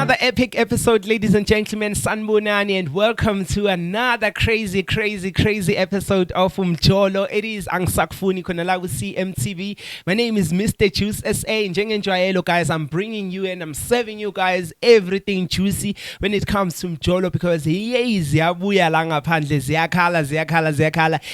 Another epic episode, ladies and gentlemen. Sanbonani, and welcome to another crazy episode of Umjolo. It is ANGISAKUFUNI Konala with CMTV. My name is Mr. Juice SA. Njengenjwayelo, guys, I'm bringing you and I'm serving you guys everything juicy when it comes to Umjolo, because ziyakhala,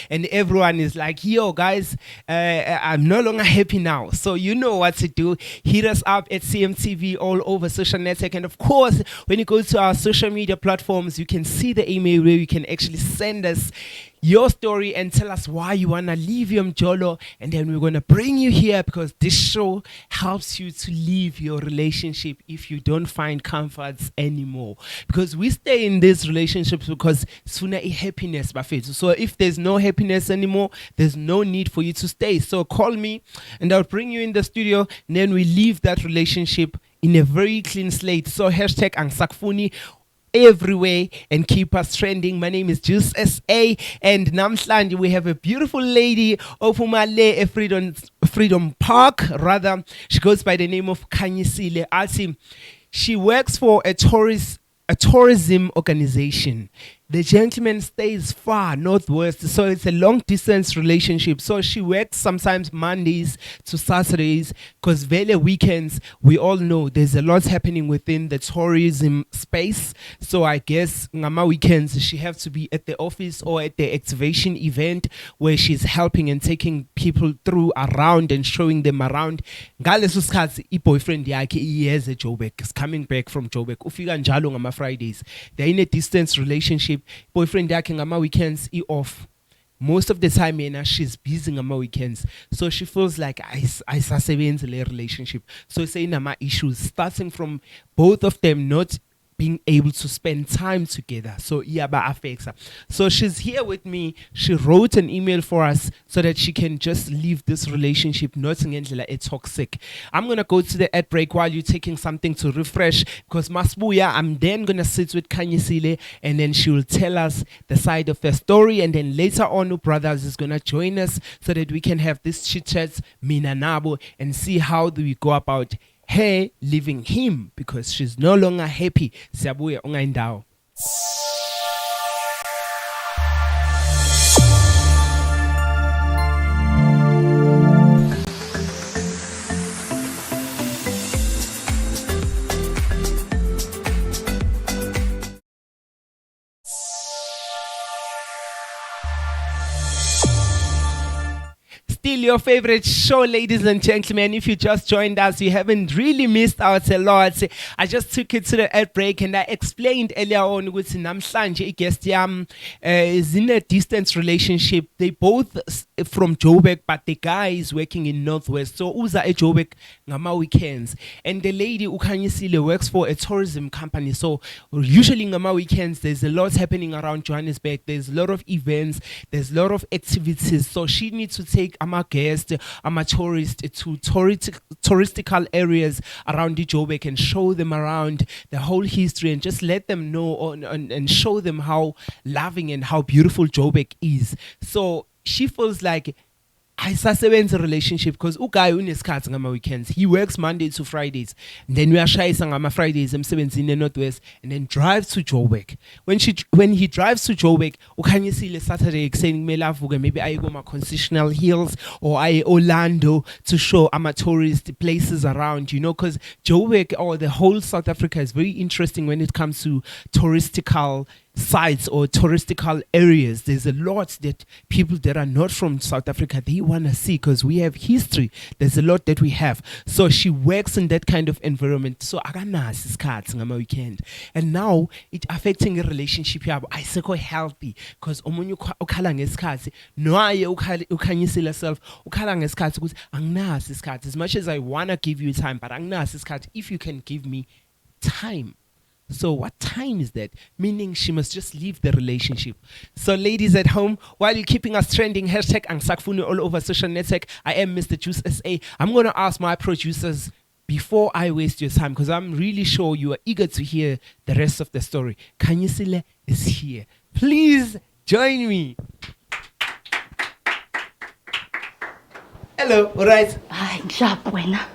and everyone is like, yo guys, I'm no longer happy now. So you know what to do. Hit us up at CMTV all over social network, and of course when you go to our social media platforms, you can see the email where you can actually send us your story and tell us why you want to leave your mjolo, and then we're going to bring you here because this show helps you to leave your relationship if you don't find comforts anymore, because we stay in these relationships because sooner happiness buffet. So if there's no happiness anymore, there's no need for you to stay. So call me and I'll bring you in the studio, and then we leave that relationship in a very clean slate. So hashtag ANGISAKUFUNI everywhere and keep us trending. My name is Juice SA, and namhlanje we have a beautiful lady of Umale Freedom Park. Rather, she goes by the name of Khanyisile Ati. She works for a tourism organization. The gentleman stays far northwest, so it's a long distance relationship. So she works sometimes Mondays to Saturdays, because vele weekends, we all know there's a lot happening within the tourism space. So I guess ngama weekends she has to be at the office or at the activation event where she's helping and taking people through around and showing them around. Ngaleso sikhathi i-boyfriend yakhe iyeza eJoburg, is coming back from Joburg. Ufika njalo ngama Fridays. They're in a distance relationship. Boyfriend yakhe ngama weekends off. Most of the time she's busy ngama weekends, so she feels like ayisasebenzi le relationship. So saying nama issues starting from both of them not being able to spend time together. So iyaba affects her. So she's here with me. She wrote an email for us so that she can just leave this relationship not ngendlela toxic. I'm going to go to the ad break while you're taking something to refresh, because Masbuya, I'm then going to sit with Khanyisile and then she will tell us the side of her story, and then later on Brothers is going to join us so that we can have this chit chats mina nabo and see how do we go about her leaving him because she's no longer happy. Siyabuya ungayindawo. Still your favorite show, ladies and gentlemen. If you just joined us, you haven't really missed out a lot. I just took it to the ad break and I explained earlier on with namhlanje guest yam is in a distance relationship. They both from Joburg, but the guy is working in Northwest. So uza Joburg ngama weekends, and the lady Ukhanyisile works for a tourism company. So usually ngama weekends there's a lot happening around Johannesburg. There's a lot of events, there's a lot of activities. So she needs to take guest, tourist to touristical areas around the Joburg and show them around the whole history and just let them know and show them how loving and how beautiful Joburg is. So she feels like ayisasebenza relationship because uguy unesikhathi ngama weekends. He works Monday to Fridays, and then uyashayisa ngama Fridays emsebenzini eNorthwest and then drives to Joburg. When he drives to Joburg, ukhanyisile Saturday ekuseni kumele avuke maybe aye kuma Concessional Hills or aye Orlando to show tourist places around, you know, because Joburg or the whole South Africa is very interesting when it comes to touristical sites or touristical areas. There's a lot that people that are not from South Africa, they want to see because we have history. There's a lot that we have. So she works in that kind of environment. So akanazi isikhathi ngama weekend, and now it affecting a relationship yabo ayiseko healthy because omunye ukhala ngesikhathi noaye ukhanyisile self ukhala ngesikhathi ukuthi anginazi isikhathi. As much as I want to give you time, but anginazi isikhathi if you can give me time. So what time is that? Meaning she must just leave the relationship. So ladies at home, while you're keeping us trending, hashtag ANGISAKUFUNI all over social network, I am Mr. Juice SA. I'm going to ask my producers before I waste your time, because I'm really sure you are eager to hear the rest of the story. Khanyisile is here. Please join me. Hello, all right? Ay, ngishapha wena.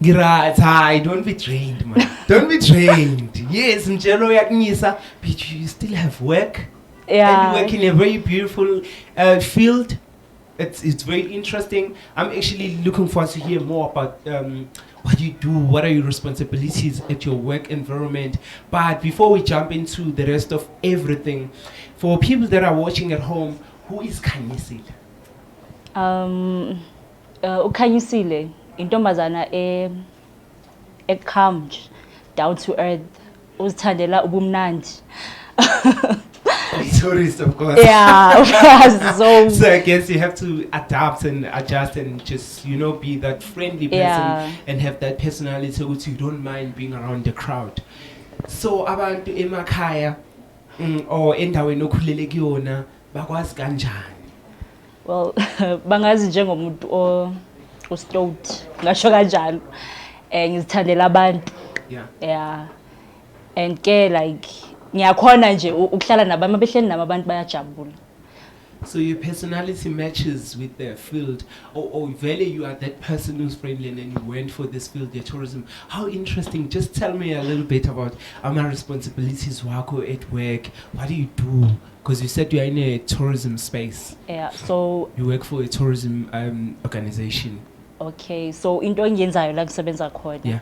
Hi, don't be trained, man. Don't be trained. Yes, mjelo yaknyisa, but you still have work. Yeah. And you work in a very beautiful field. It's very interesting. I'm actually looking forward to hear more about what you do, what are your responsibilities at your work environment. But before we jump into the rest of everything, for people that are watching at home, who is Khanyisile? Ukhanyisile intombazana calm, down to earth, uzithandela ubumnandi. Tourist, of course. Yeah. So I guess you have to adapt and adjust and just, be that friendly person and have that personality which you don't mind being around the crowd. So abantu emakhaya or endaweni okhulele kuyona bakwazi kanjani? Well, bangazi njengomuntu ostoked ngasho kanjalo. Ngizithandela abantu. Yeah. And like ngiyakhona nje ukuhlala nabantu mabehleli nabo abantu bayajabula. So your personality matches with their field, or really you are that person who's friendly and then you went for this field, the tourism. How interesting. Just tell me a little bit about my responsibilities Wakhe at work. What do you do? Because you said you are in a tourism space. Yeah, so you work for a tourism organization. Okay, so into engiyenzayo la kusebenza khona. Yeah.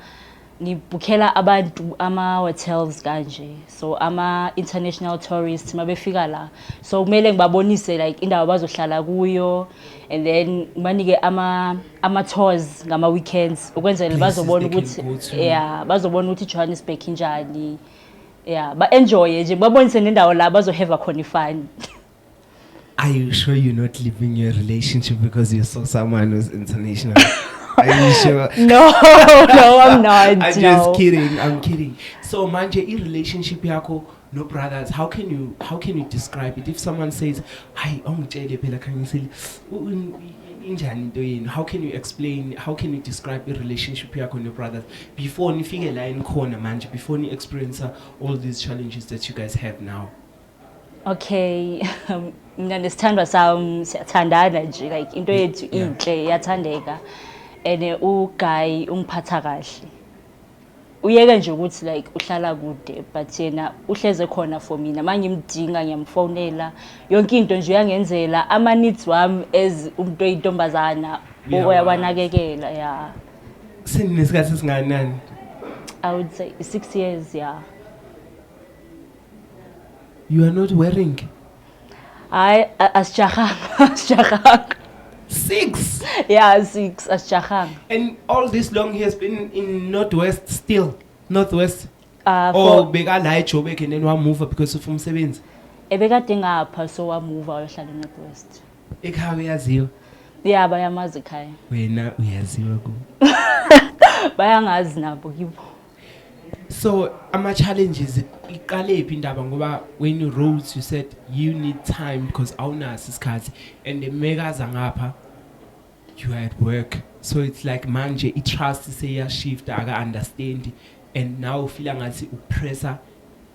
Ngibukela abantu ama-hotels kanje, so ama-international tourists mabefika la, so kumele ngibabonise like indawo bazohlala kuyo, and then ngibanike ama-tours ngama-weekends ukwenzela bazobona ukuthi bazobona ukuthi Johannesburg injani, ba-enjoye nje babonise nendawo la bazohave khona ifun. Are you sure you're not leaving your relationship because you saw someone who's international? Are you sure? No, I'm not. I'm just kidding. I'm kidding. So, manje, in relationship yako, no brothers. How can you describe it? If someone says, "Hi, how can you explain? How can you describe a relationship yako, no brothers? Before you figure line corner, manje, before you experience all these challenges that you guys have now. Okay, mina nesithandwa sami siyathandana nje, like into yethu inhle iyathandeka. And uguy ungiphatha kahle. Uyeke nje ukuthi like uhlala kude, but yena uhleze khona for mina. Mangimdinga ngiyamfonela. Yonke into nje uyangenzela ama needs wami as umuntu oyintombazana oyawanakekela, yeah. Sinisikhathi singanani? I would say 6 years, yeah. You are not wearing? Asjahang. 6? Yeah, 6 asjahang. And all this long he has been in Northwest still? Northwest? Beka la eJoburg and then wa move because of umsebenzi? Ebekade ngapha so wa move wayohlala eNorthwest. Ekhaya uyaziwa? Yeah, bayamazi ekhaya. Wena uyaziwa ku? Bayangazi nabo kibo. So ama-challenges iqalephi indaba ngoba when you wrote you said you need time because awunaso isikhathi and mekaza ngapha you are at work, so it's like manje i-trust seyashifta aka-understand and now ufila ngathi upressa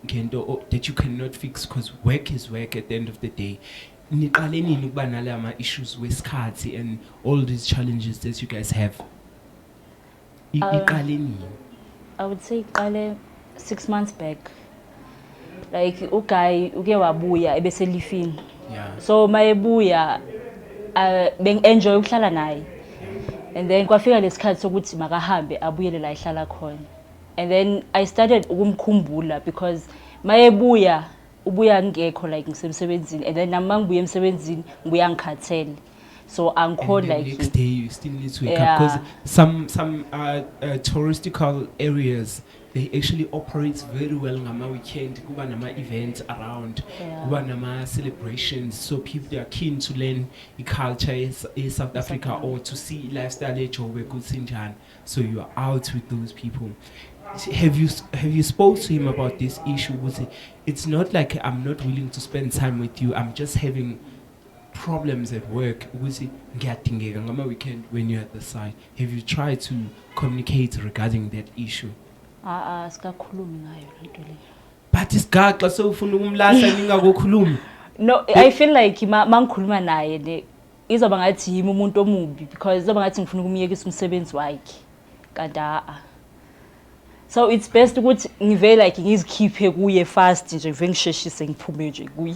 ngento that you cannot fix because work is work at the end of the day. Niqale nini ukuba nala ma-issues wesikhathi and all these challenges that you guys have? Iqale nini? I would say 6 months back. Like uguy uke wabuya ebeselifini. Yeah. So mayebuya enjoy ukuhlala naye. And then kwafika lesikhathi sokuthi makahambe abuyele la ihlala khona. And then I started ukumkhumbula because mayebuya ubuya ngekho like ngisemsebenzini, and then nami ngibuya emsebenzini ngibuya ngikhathele. So uncle like next day you still need to wake up because some touristical areas they actually operate very well ngama weekend, kuba nama events around, kuba nama celebrations, so people they are keen to learn the culture in South Africa or to see lifestyle eJoburg kusinjani. So you are out with those people. Have you spoke to him about this issue? It's not like I'm not willing to spend time with you, I'm just having problems at work ngiyadingeka ngama weekend when you're at the site. Have you tried to communicate regarding that issue? Sikakhulumi ngayo lento le. But isigaxa sewufuna ukumlahla ningakokhulumi. No, I feel like mangikhuluma naye izoba ngathi yimi umuntu omubi because izoba ngathi ngifuna ukumyekisa umsebenzi wakhe. kada. So it's best ukuthi ngive like ngizikhiphe kuye fast nje ngive ngisheshise ngiphume nje kuye.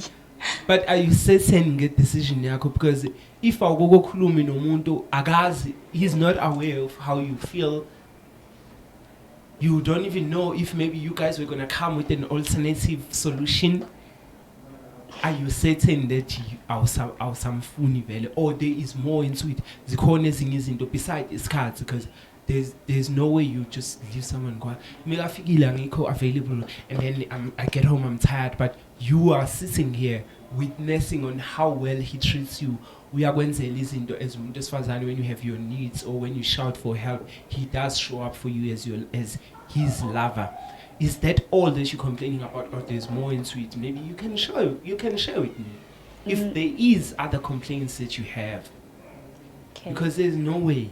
But are you certain get decision yakho? Because if awukokhuluma nomuntu akazi, he's not aware of how you feel. You don't even know if maybe you guys were going to come with an alternative solution. Are you certain that you awusamfuni vele, or there is more into it? Zikhona ezinye izinto beside isikhathi, because there's no way you just leave someone go. Mekafikile angikho available, and then I get home, I'm tired, but you are sitting here witnessing on how well he treats you. We are going to listen to as when you have your needs or when you shout for help, he does show up for you as his lover. Is that all that you're complaining about, or there's more into it? Maybe you can share with me if there is other complaints that you have. Okay. Because there's no way.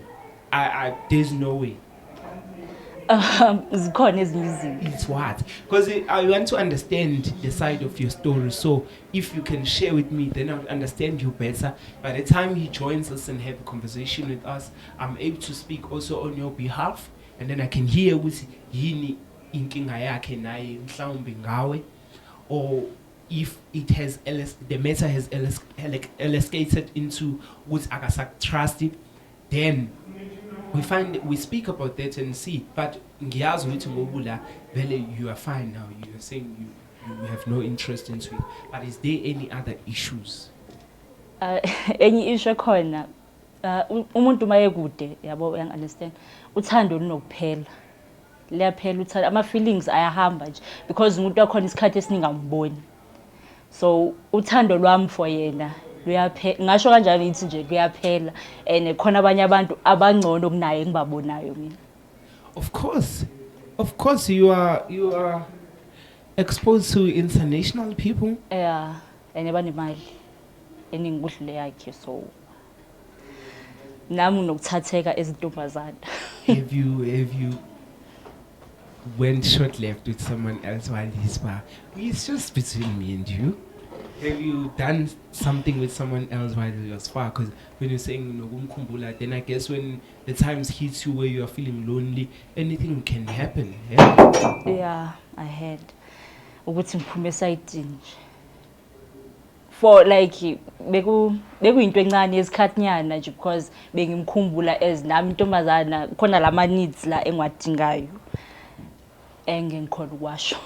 There's no way. It's what? Because I want to understand the side of your story. So if you can share with me, then I'll understand you better. By the time he joins us and have a conversation with us, I'm able to speak also on your behalf, and then I can hear with yini inkinga yakhe naye mhlawumbe ngawe, or if it has the matter has escalated into what akasak trusted, then we speak about that and see. But ngiyazi ukuthi ngobula vele you are fine now. You are saying you have no interest into it. But is there any other issues? Any issue khona umuntu maye kude yabo understand uthando lunokuphela liyaphela uthando ama feelings ayahamba nje because umuntu wakhona isikhathi esingamboni. So uthando lwami for yena luyaphela, ngasho kanjalo ngithi nje luyaphela, and khona abanye abantu abangcono kunaye engibabonayo mina. Of course you are exposed to international people. Yeah, and abanemali eningibudlule yakhe, so nami nokuthatheka ezintombazana. Have you went short left with someone else while he's far? It's just between me and you. Have you done something with someone else while he was far? Because when you're saying nokumkhumbula, then I guess when the times hits you where you are feeling lonely, anything can happen. Yeah, I had. Ukuthi ngiphume esayidini for like bekuyinto encane esikhathinyana nje because bengimkhumbula as nami intombazana khona lama needs la engiwadingayo engikhona ukwasho.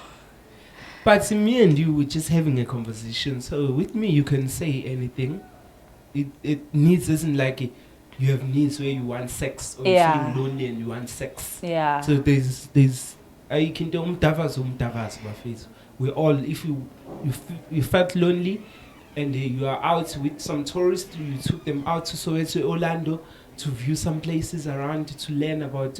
But me and you were just having a conversation, so with me you can say anything. It needs isn't like you have needs where you want sex, or you're feeling lonely and you want sex. Yeah. So there's you can do umtavas my face. We all, if you felt lonely and you are out with some tourists, you took them out to Soweto, Orlando, to view some places around, to learn about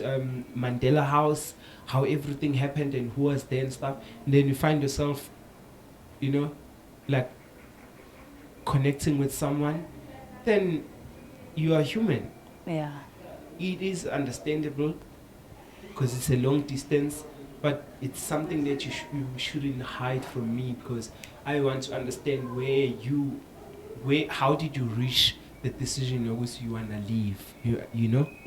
Mandela House, how everything happened and who was there and stuff. And then you find yourself, like connecting with someone, then you are human. Yeah. It is understandable because it's a long distance, but it's something that you shouldn't hide from me, because I want to understand how did you reach the decision you want to leave? I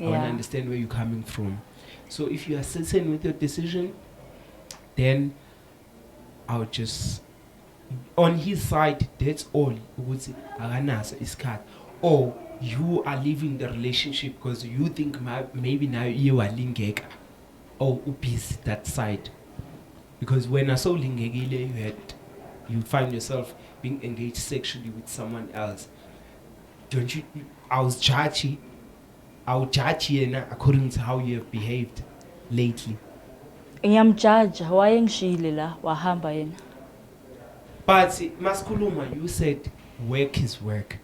want to understand where you're coming from. So if you are certain with your decision, then I'll just, on his side, that's all. Or you are leaving the relationship because you think maybe now you are lingeka, or upis that side. Because when I saw lingekile, you find yourself being engaged sexually with someone else. Don't you? I would judge you according to how you have behaved lately. Ngiyamjudge why ngishile la wahamba yena. But Maskuluma, you said work is work.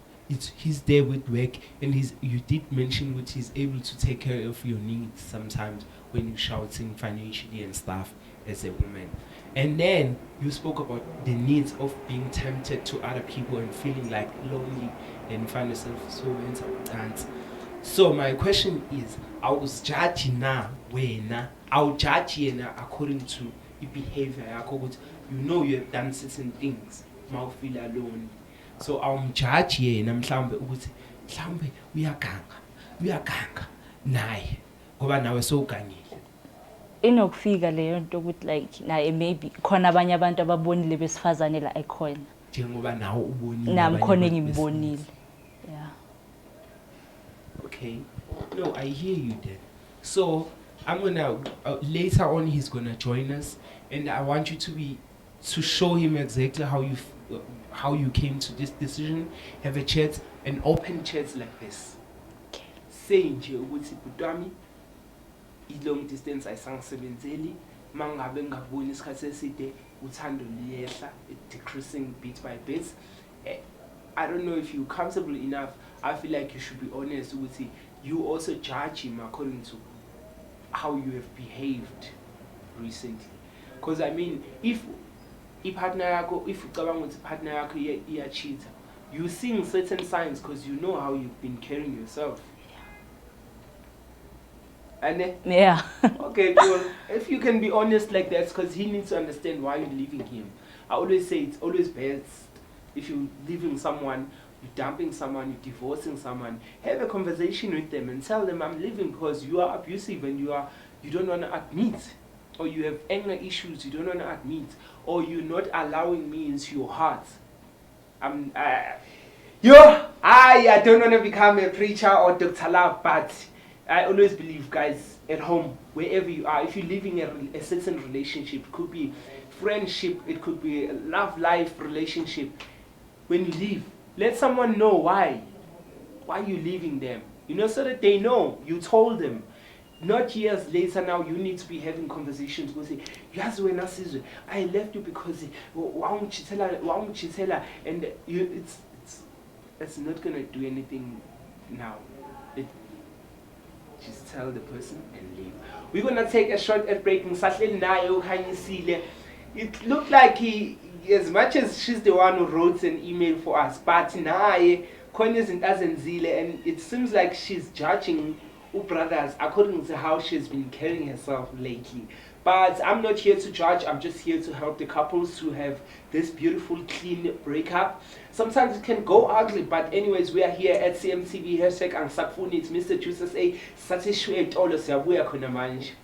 He's there with work, and you did mention which he's able to take care of your needs sometimes when you're shouting financially and stuff as a woman. And then you spoke about the needs of being tempted to other people and feeling like lonely and find yourself so dance. So my question is, I was judging now I'll judge you according to your behavior. You have done certain things, now feel alone. So I'll judge you and I'm mhlambe uyaganga naye, ngoba nawe sowugangile. Inokufika leyo nto ukuthi like naye maybe khona abanye abantu ababonile besifazane la ekhona njengoba nawe ubonile nami khona engibonile. Yeah. Okay. No, I hear you then. So I'm gonna later on he's gonna join us, and I want you to show him exactly how you came to this decision. Have a chat, an open chat like this. Okay. Say nje ukuthi butwami i-long distance ayisangisebenzeli mangabe ngaboni isikhathi eside uthando liyehla, decreasing bit by bit. I don't know if you're comfortable enough. I feel like you should be honest with it. You also judge him according to how you have behaved recently. Because I mean, if partner yako, if partner yako iyachita, you seeing certain signs because you know how you've been carrying yourself. And yeah. Okay, cool. If you can be honest like that, because he needs to understand why you're leaving him. I always say it's always best if you're leaving someone, you're dumping someone, you're divorcing someone, have a conversation with them and tell them I'm leaving because you are abusive and you don't want to admit, or you have anger issues you don't want to admit, or you're not allowing me into your heart. I don't want to become a preacher or Dr. Love, but I always believe, guys, at home, wherever you are, if you're living a certain relationship, it could be friendship, it could be a love life relationship. When you leave, let someone know why you're leaving them. You know, so that they know you told them. Not years later now, you need to be having conversations with say, yes, when I left you because why won't you tell her? And it's not gonna do anything now. Just tell the person and leave. We're gonna take a short break. It looked like he, as much as she's the one who wrote an email for us, but naye and it seems like she's judging brothers according to how she's been carrying herself lately. But I'm not here to judge, I'm just here to help the couples who have this beautiful, clean breakup. Sometimes it can go ugly, but anyways, we are here at CMTV, #ANGISAKUFUNI. It's Mr. Juices A. Satisfied all of siyabuya khona manje.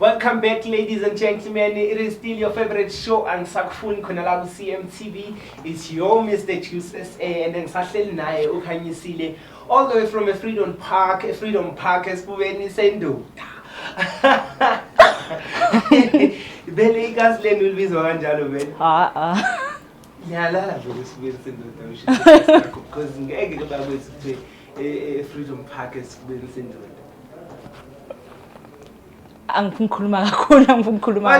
Welcome back, ladies and gentlemen. It is still your favorite show, ANGISAKUFUNI khona la ku CMTV. It's your Mr. Juices A, and then sahleli naye ukhanyisile all the way from a Freedom Park esibubeni sendoda. Bele igazi lenu libizwa kanjalo bele. Ngiyalala vele esibubeni sendoda usho because ngeke kuba kwethu Freedom Park esibubeni sendoda. But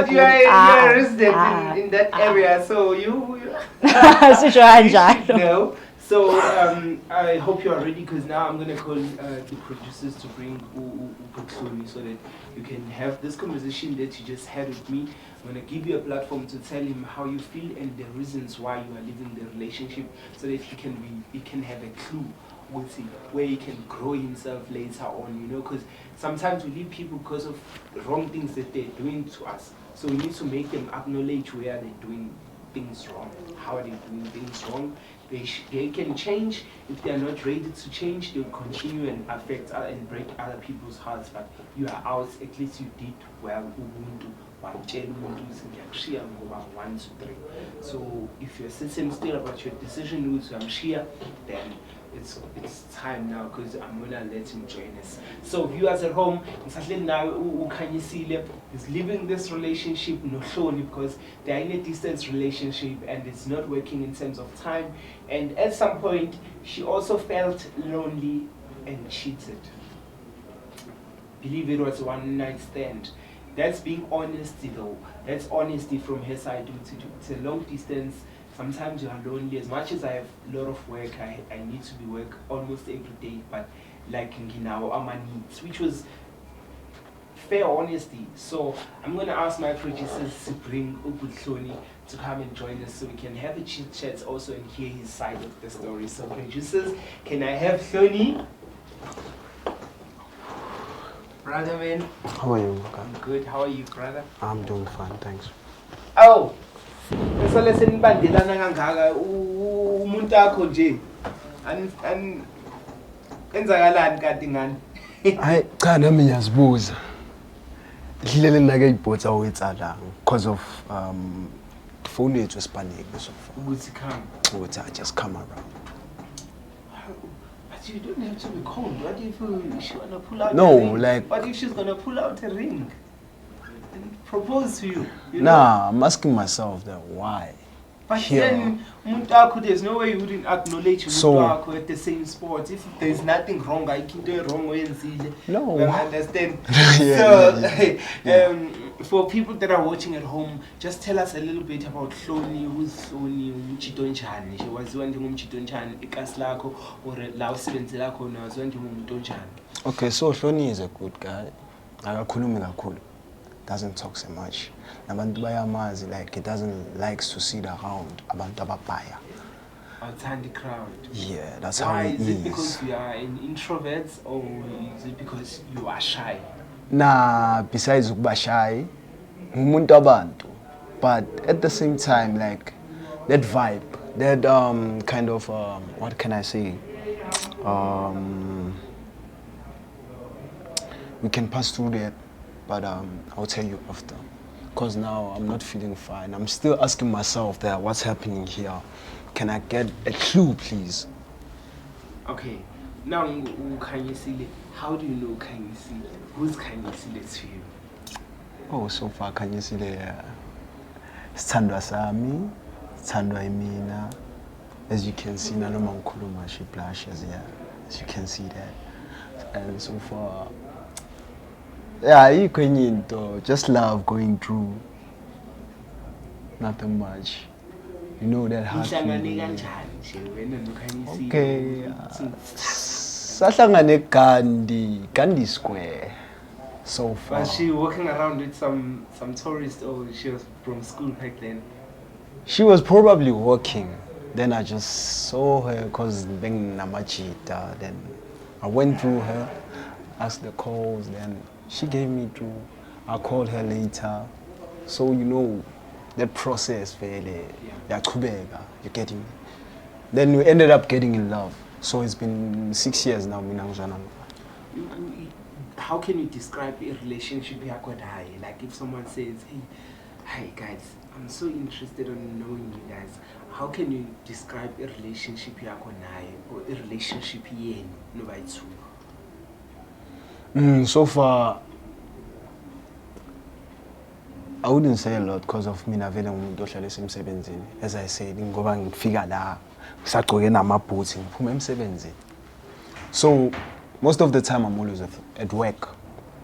you are a resident in that area, so you know. So I hope you are ready, because now I'm gonna call the producers to bring Uputlumi so that you can have this conversation that you just had with me. I'm gonna give you a platform to tell him how you feel and the reasons why you are leaving the relationship, so that he can have a clue with it, where he can grow himself later on, you know, because sometimes we leave people because of wrong things that they're doing to us. So we need to make them acknowledge where they're doing things wrong, how they're doing things wrong. They can change. If they're not ready to change, they'll continue and affect and break other people's hearts. But you are out, at least you did well. Ubuntu, 1 to 3. So if you're sitting still about your decision with Shia, then it's time now, because I'm gonna let him join us. So viewers at home, is leaving this relationship because they're in a distance relationship and it's not working in terms of time. And at some point, she also felt lonely and cheated. Believe it was a one-night stand. That's being honesty though. That's honesty from her side. It's a long distance. Sometimes you are lonely. As much as I have a lot of work, I need to be work almost every day, but like in our needs, which was fair honesty. So I'm gonna ask my producers to bring Ubutloni to come and join us so we can have a chit chat also and hear his side of the story. So producers, can I have Hloni? Brother man. How are you? I'm good. How are you, brother? I'm doing fine, thanks. Oh, so listen, bandelana kangaka umuntu akho nje. An enzakalani kanti ngani? Hayi cha nami ngiyazibuza. Ihlele nake ibhotsa wetsalanga because of phone yethu esipaneke so far. Ukuthi come. Ukuthi I just come around. But you don't have to be cold. What if she wanna pull out No, a ring? like- What if she's gonna pull out a ring and propose to you? You know? Nah, I'm asking myself that why. But Here. then, umuntu akho, there's no way you wouldn't acknowledge So- umuntu akho at the same spot. If there's nothing wrong, I can't do wrong oyenzile. No. You understand? Yeah, So, yeah. for people that are watching at home, just tell us a little bit about Hloni. Who's Hloni? Umchitonchani. She was one thing umchitonchani ikas lakho or la usebenzela khona waziwa umuntu onjani. Okay, so Hloni is a good guy. Akakhulumi kakhulu. Doesn't talk so much. Nabantu bayamazi, like he doesn't likes to sit around abantu ababhaya. Outside the crowd. Yeah, that's Why how he is is. it because you are an introvert or is it because you are shy? Nah, besides ukuba shy, ngumuntu abantu. But at the same time, like that vibe, that kind of what can I say? We can pass through that, but I'll tell you after. Cause now I'm not feeling fine. I'm still asking myself that what's happening here. Can I get a clue, please? Okay, now Kanyesile, how do you know Kanyesile? Who's Kanyesile to you? Oh, so far can you see the Sandra Sami, Sandra Imina. As you can see, Nanoma Nkuluma, she blushes, yeah. As you can see that. And so far, yeah, you can just love going through. Nothing much. You know that hard feeling. Okay. Sahlangane Gandhi Square. So far. Was she walking around with some tourists or she was from school back then? She was probably walking. Then I just saw her because being Namachita. Then I went through her, asked the calls, then she gave me through. I called her later. So you know, that process fairly, you getting me? Then we ended up getting in love. So it's been 6 years now. How can you describe a relationship you have got high? Like if someone says, hey, hi guys, I'm so interested in knowing you guys. How can you describe a relationship you have got high or a relationship you no by two? So far, I wouldn't say a lot because of me navele ngumuntu ohlala esemsebenzini. As I said, ngoba ngifika la ngisagcoke namabhoots ngiphuma emsebenzini. So most of the time I'm always at work.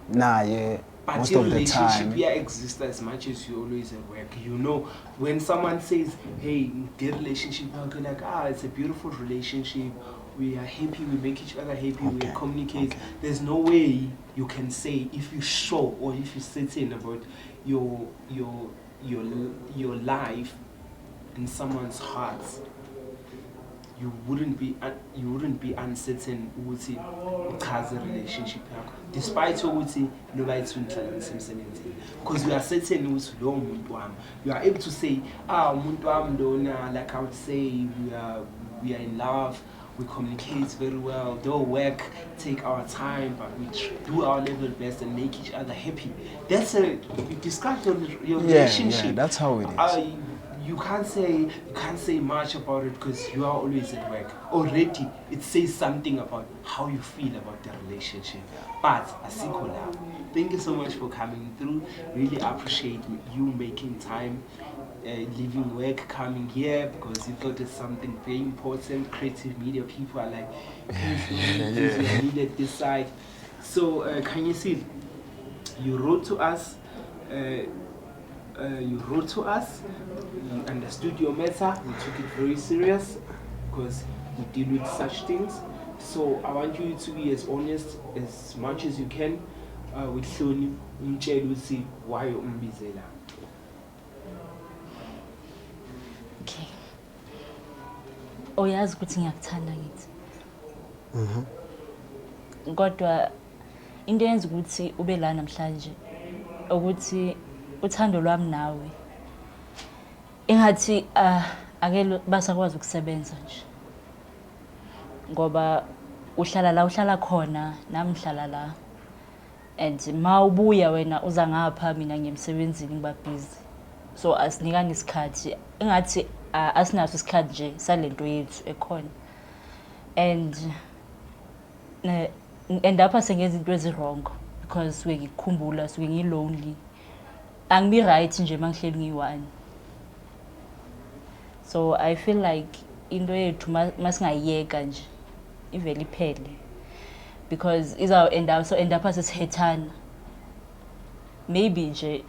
Nah, yeah. But Most your of the relationship time. here exists as much as you always at work. You know, when someone says, hey, the relationship, you're like, it's a beautiful relationship. We are happy, we make each other happy, we Okay, communicate. okay. There's no way you can say if you show or if you certain about your life in someone's heart. You wouldn't be uncertain ukuthi uchaze relationship yakho despite ukuthi nobody twinkle emsebenzini because you are certain ukuthi lo umuntu wami you are able to say umuntu wami lona, like I would say we are in love, we communicate very well, do work, take our time, but we do our level best and make each other happy. That's you describe your relationship. Yeah, that's how it is. You can't say much about it because you are always at work. Already, it says something about how you feel about the relationship. But asikho la. Thank you so much for coming through. Really appreciate you making time, leaving work, coming here because you thought it's something very important. Creative media people are like, please, we needed this side. So, can you see? You wrote to us. You understood your matter, we took it very serious because we deal with such things. So I want you to be as honest as much as you can. with Hloni umtshela ukuthi why umbizela. Okay. Uyazi ukuthi ngiyakuthanda ngithi. Kodwa into yenza ukuthi ube la namhlanje ukuthi uthando lwami nawe engathi ake basakwazi ukusebenza nje. Ngoba uhlala khona nami ngihlala la. And mawubuya wena uza ngapha mina ngiyemsebenzini ngiba busy. So asinikani isikhathi engathi asinaso isikhathi nje salento yethu ekhona. And apha sengenza into ezirong because we ngikukhumbula suke ngilonely. Angibi right nje mangihleli ngiyi-one. So I feel like into yethu masingayiyeka nje ivele iphele. Because end up sesihethana. Maybe nje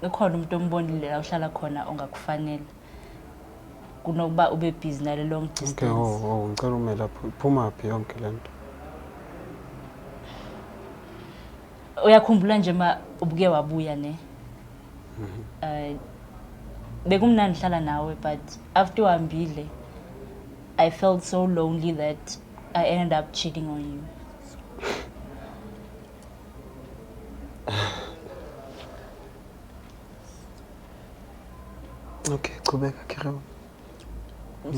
ukhona umuntu ombonile la uhlala khona ongakufanele kunokuba ube busy nale long distance. Okay, ngicela ume lapho iphuma phi yonke lento. Uyakhumbula nje ubuke wabuya ne. Bekumnandi hlala nawe but after uhambile I felt so lonely that I ended up cheating on you. Okay, qhubeka Kiro.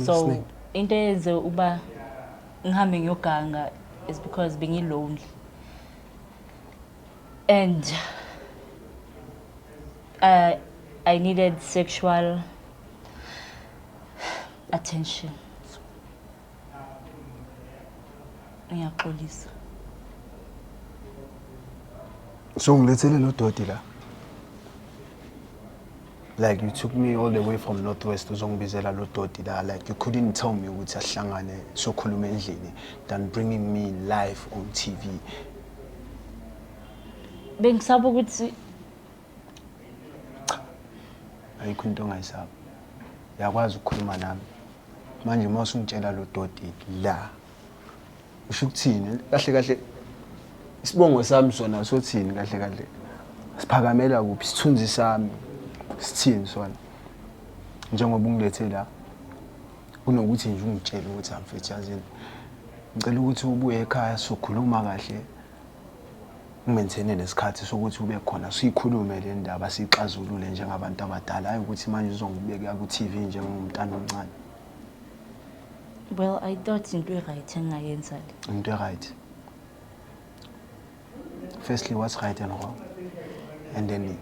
So into yenze uba ngihambe ngiyoganga is because being lonely. And I needed sexual attention. Ngiyaxolisa. So ngilethele lo doti la. Like you took me all the way from Northwest uzongibizela lo doti la. Like you couldn't tell me ukuthi asihlangane sokhuluma endlini than bringing me live on TV. Bengisaba ukuthi ayikho into ongayisaba. Yakwazi ukukhuluma nami. Manje mawusungitshela lo doti la. Usho ukuthini? Kahle isibongo sami sona sothini kahle. Siphakamela kuphi isithunzi sami? Sithini sona? Njengoba ungilethe la. Kunokuthi nje ungitshele ukuthi amfethu yazini. Ngicela ukuthi ubuye ekhaya sokhuluma kahle. Ngimenthene nesikhathi sokuthi ube khona siyikhulume le ndaba sixazulule njengabantu abadala hayi ukuthi manje uzongibeka ku TV njengomntana omncane. Well, I thought into right engayenza le. Into right. Firstly, what's right and wrong? And then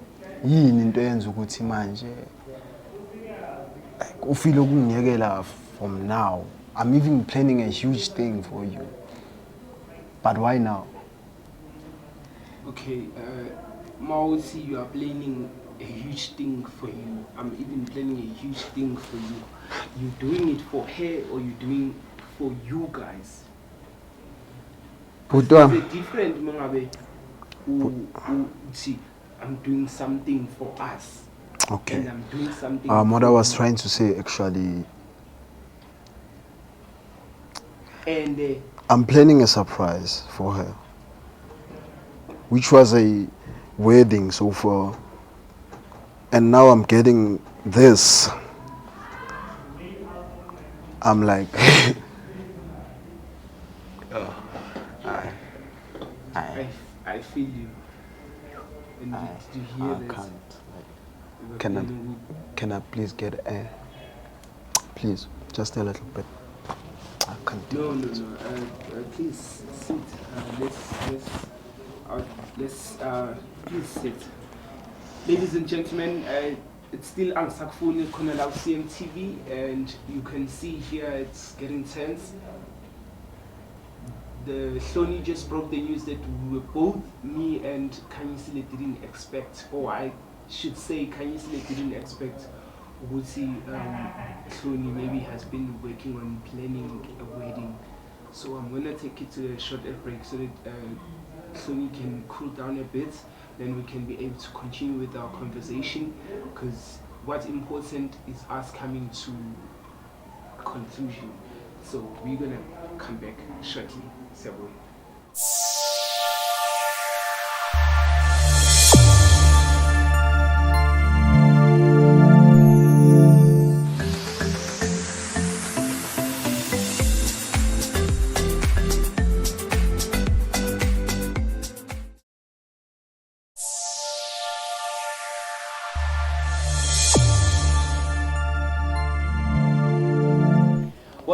yini into yenza ukuthi manje ufile ukungiyekela from now. I'm even planning a huge thing for you. But why now? Okay, Mausi, you are planning a huge thing for you. I'm even planning a huge thing for you. You doing it for her or you doing for you guys? It's a different mangabe. See, I'm doing something for us. Okay. And I'm doing something. What I was trying to say actually. And I'm planning a surprise for her, which was a wedding so far, and now I'm getting this. I'm like, I feel you. And did you hear that? Can I please get air? Please, just a little bit. I can't do it. No. Please sit. Let's please sit. Ladies and gentlemen, it's still ANGISAKUFUNI Konala CMTV, and you can see here it's getting tense. The Hloni just broke the news that we were both, me and Kanyisile, didn't expect, or I should say Kanyisile didn't expect. Wusi Hloni maybe has been working on planning a wedding. So I'm gonna take it to a short break so that Hloni can cool down a bit. Then we can be able to continue with our conversation, because what's important is us coming to a conclusion. So we're gonna come back shortly. So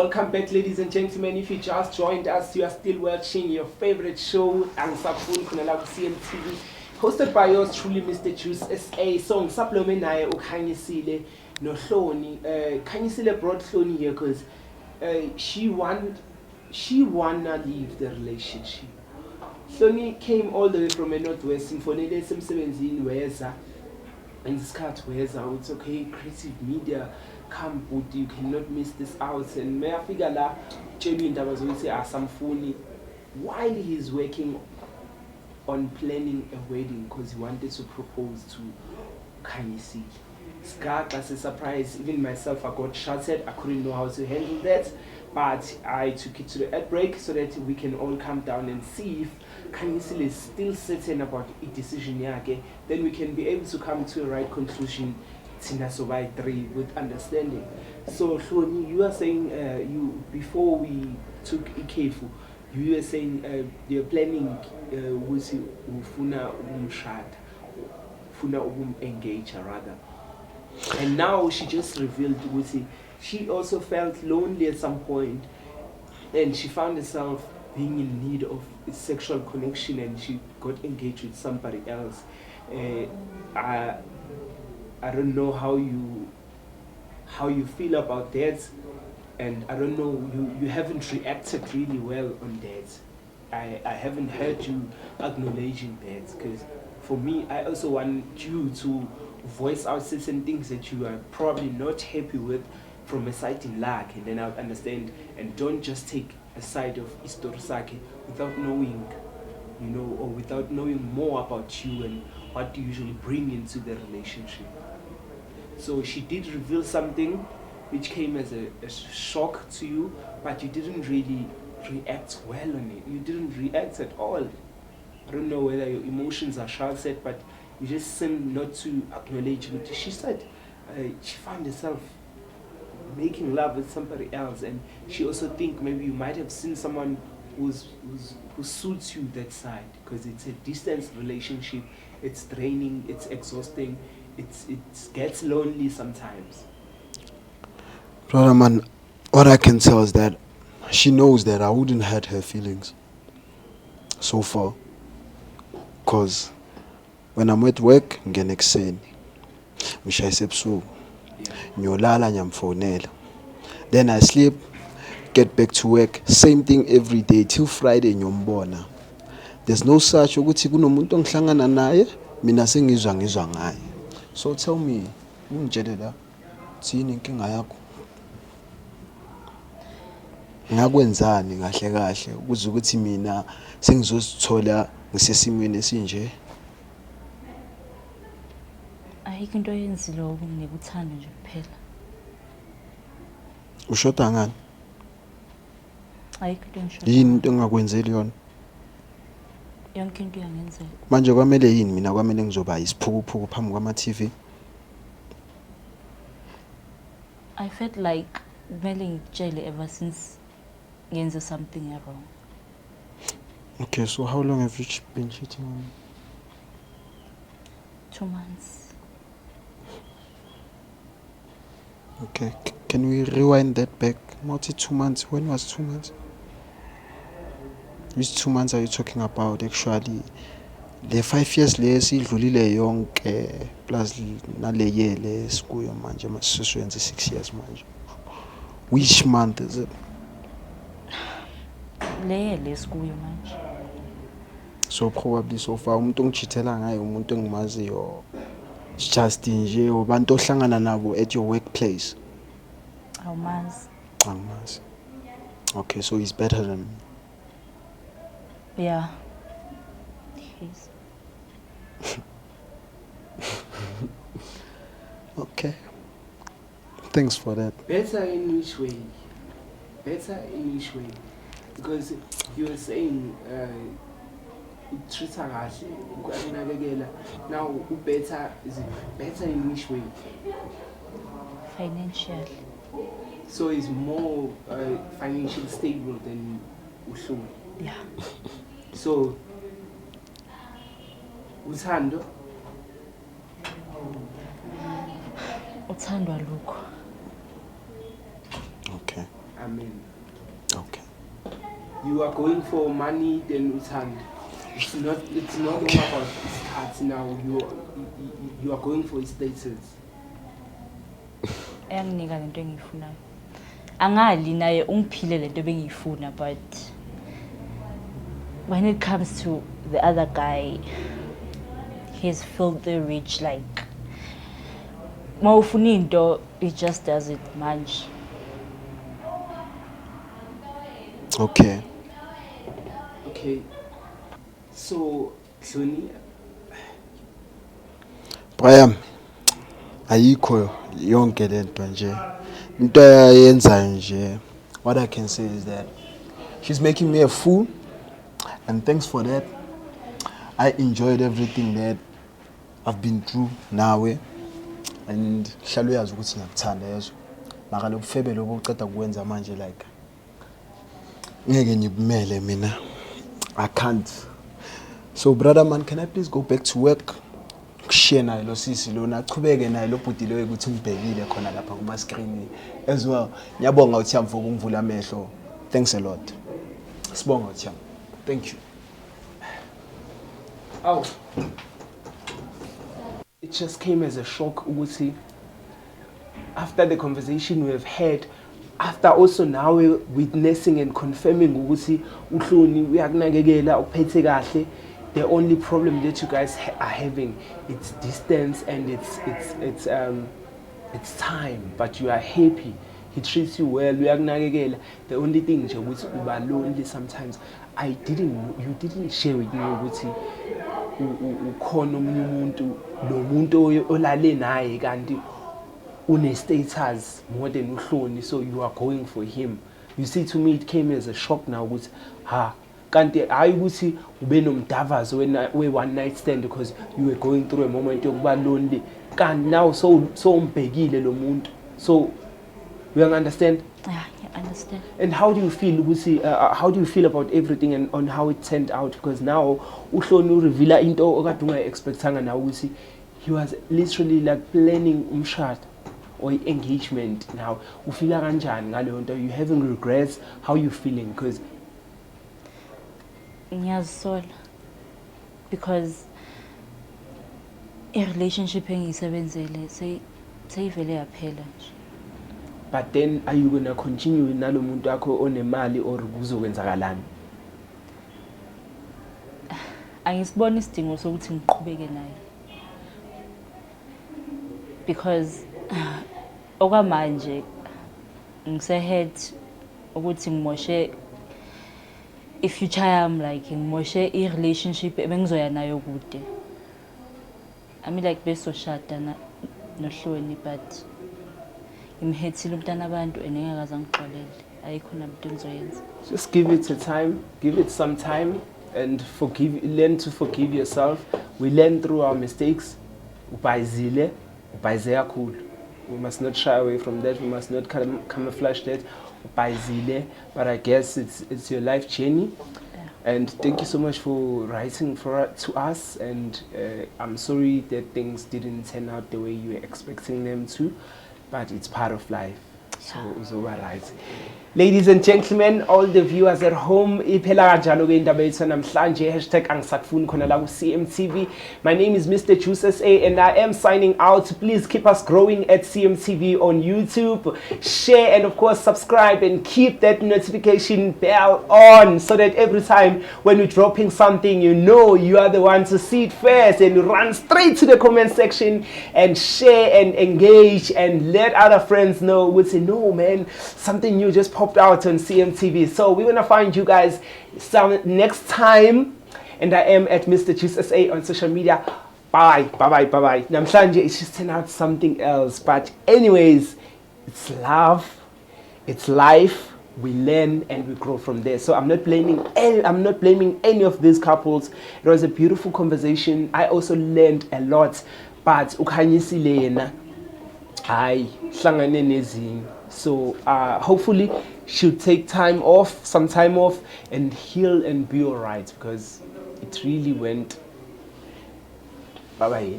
Welcome back, ladies and gentlemen. If you just joined us, you are still watching your favorite show, ANGISAKUFUNI CMTV, hosted by yours truly, Mr. Juice SA. So ngisaplome naye uKhanyisile noHloni. Khanyisile brought Hloni here because she wanna leave the relationship. Hloni came all the way from the northwest. Ngifonele esemsebenzini weza. And this cat weza, it's okay, creative media, come but you cannot miss this out. And may I figure la Chelu indaba zokuthi asamfuni while he's working on planning a wedding because he wanted to propose to Khanyisile. Skak as a surprise, even myself I got shattered, I couldn't know how to handle that. But I took it to the ad break so that we can all come down and see if Khanyisile is still certain about a decision yake. Then we can be able to come to a right conclusion. Tina Sobai 3 with understanding. So Hloni, you are saying you before we took Ikefu, you were saying you're planning with ufuna umshada, ufuna engage rather. And now she just revealed with it. She also felt lonely at some point, and she found herself being in need of a sexual connection, and she got engaged with somebody else. I don't know how you feel about that, and I don't know, you haven't reacted really well on that. I haven't heard you acknowledging that, because for me, I also want you to voice out certain things that you are probably not happy with from a side in lack, and then I'll understand, and don't just take a side of Istorisake without knowing, or without knowing more about you and what you usually bring into the relationship. So she did reveal something which came as a shock to you, but you didn't really react well on it. You didn't react at all. I don't know whether your emotions are sheltered, but you just seem not to acknowledge what she said. She found herself making love with somebody else, and she also think maybe you might have seen someone who suits you that side, because it's a distance relationship. It's draining, it's exhausting, it gets lonely sometimes. Brother man, what I can tell is that she knows that I wouldn't hurt her feelings so far, because when I'm at work ngene ekuseni ngishayise ebusuku ngiyolala ngiyamfonela, then I sleep, get back to work, same thing every day till Friday ngiyombona. There's no such ukuthi kunomuntu ongihlangana naye mina sengizwa ngaye. So tell me, ungitshele la thini inkinga yakho, ngakwenzani kahle kahle ukuze ukuthi mina sengizozithola ngisesimweni esinje? Ayikho into yenzile ngikuthanda nje kuphela. Ushoda ngani? Ayikho into engishoda. Yini into engakwenzeli yona? Yonke into iyangenzela. Manje kwamele yini mina kwamele ngizoba isiphukuphuku phambi kwama TV? I felt like kumele ngikutshele ever since ngenze something wrong. Okay, so how long have you been cheating on me? 2 months. Okay, can we rewind that back? Not 2 months. When was 2 months? Which 2 months are you talking about actually? The 5 years le sidlulile yonke plus nale year le sikuyo manje masisuyenze 6 years manje. Which month is it? Le sikuyo manje. So probably so far umuntu ongichithela ngaye umuntu engimaziyo just nje abantu ohlangana nabo at your workplace. Awumazi. Angimazi. Okay, so he's better than me. Yeah. Yes. Okay. Thanks for that. Better in which way? Better in which way? Because you were saying treat her kahle, ukunakekela. Now better is it better in which way? Financial. So it's more financially stable than uHloni. Yeah. So uthando Uthandwa lokho. Okay. Amen. Okay. You are going for money, then uthando. It's not okay. All about cards now. You are going for status. Uyanginika lento engiyifunayo. Angali naye ungiphile lento ebengiyifuna, but when it comes to the other guy, he's filthy rich. Like, mawufuna into, he just does it manje. Okay. Okay. So, Hloni, Brian, ayikho yonke lento nje. Into ayenzayo nje. What I can say is that she's making me a fool, and thanks for that. I enjoyed everything that I've been through nawe, and hlalo yazi ukuthi ngiyakuthanda yezo. Maka lokufebe lokho uceda kwenza manje like ngeke ngibumele mina. I can't. So brother man, can I please go back to work? Share naye lo sisi lona achubeke naye lo bhuti lo ukuthi umbhekile khona lapha kuma screen as well. Ngiyabonga uthi yamvuka ungivula amehlo. Thanks a lot. Sibonga uthi yam. Thank you. oh, it just came as a shock, ukuthi, after the conversation we have had, after also now witnessing and confirming ukuthi uhloni uyakunakekela uphethe kahle. The only problem that you guys are having, it's distance and it's time, but you are happy. He treats you well. The only thing is ukuthi uba lonely sometimes. You didn't share with me ukuthi ukhona omunye umuntu lo muntu olale naye kanti une status more than uhloni, so you are going for him. You see, to me it came as a shock now ukuthi kanti hayi ukuthi ube nomdavazo we one night stand because you were going through a moment yokuba lonely, kanti now so umbhekile lo muntu. So you understand? Yeah, I understand. And how do you feel ukuthi how do you feel about everything and on how it turned out? Because now uhloni reveal into okade ungayiexpectanga now ukuthi he was literally like planning umshado or engagement. Now ufika kanjani ngaleyo nto? You having regrets? How you feeling? Because Ngiyazisola, because a relationship engiyisebenzele seyivele yaphela nje. but then are you gonna continue nalo muntu akho onemali or kuzokwenzakalani? Angisiboni isidingo sokuthi ngiqhubeke naye, because okwamanje ngisehead ukuthi ngimoshe i-future yami, like ngimoshe i-relationship ebengizoya nayo kude. I mean like besoshada nohloni, but ngimhethile umntana abantu engeke angixolele. Ayikho namuntu engizoyenza. Just give it a time, give it some time, and learn to forgive yourself. We learn through our mistakes. Ubhayizile kakhulu. We must not shy away from that. We must not camouflage that. Ubhayizile, but I guess it's your life journey. Yeah. And thank you so much for writing to us. And I'm sorry that things didn't turn out the way you were expecting them to, but it's part of life. So it's all right. Ladies and gentlemen, all the viewers at home, iphela kanjalo ke indaba yethu namhlanje #angisakufuni khona la ku CMTV. My name is Mr. Juice SA and I am signing out. Please keep us growing at CMTV on YouTube. Share and of course subscribe and keep that notification bell on so that every time when we're dropping something, you know you are the one to see it first, and you run straight to the comment section and share and engage and let other friends know. We'll say, no man, something new just popped out on CMTV. So we're gonna find you guys next time, and I am at Mr. Juice SA on social media. Bye. Namhlanje it's just turned out something else, but anyways, it's love, it's life. We learn and we grow from there. So I'm not blaming any of these couples. It was a beautiful conversation. I also learned a lot, but ukhanyisile yena hayi hlangane nezinye. So hopefully she'll take some time off and heal and be alright, because it really went bye.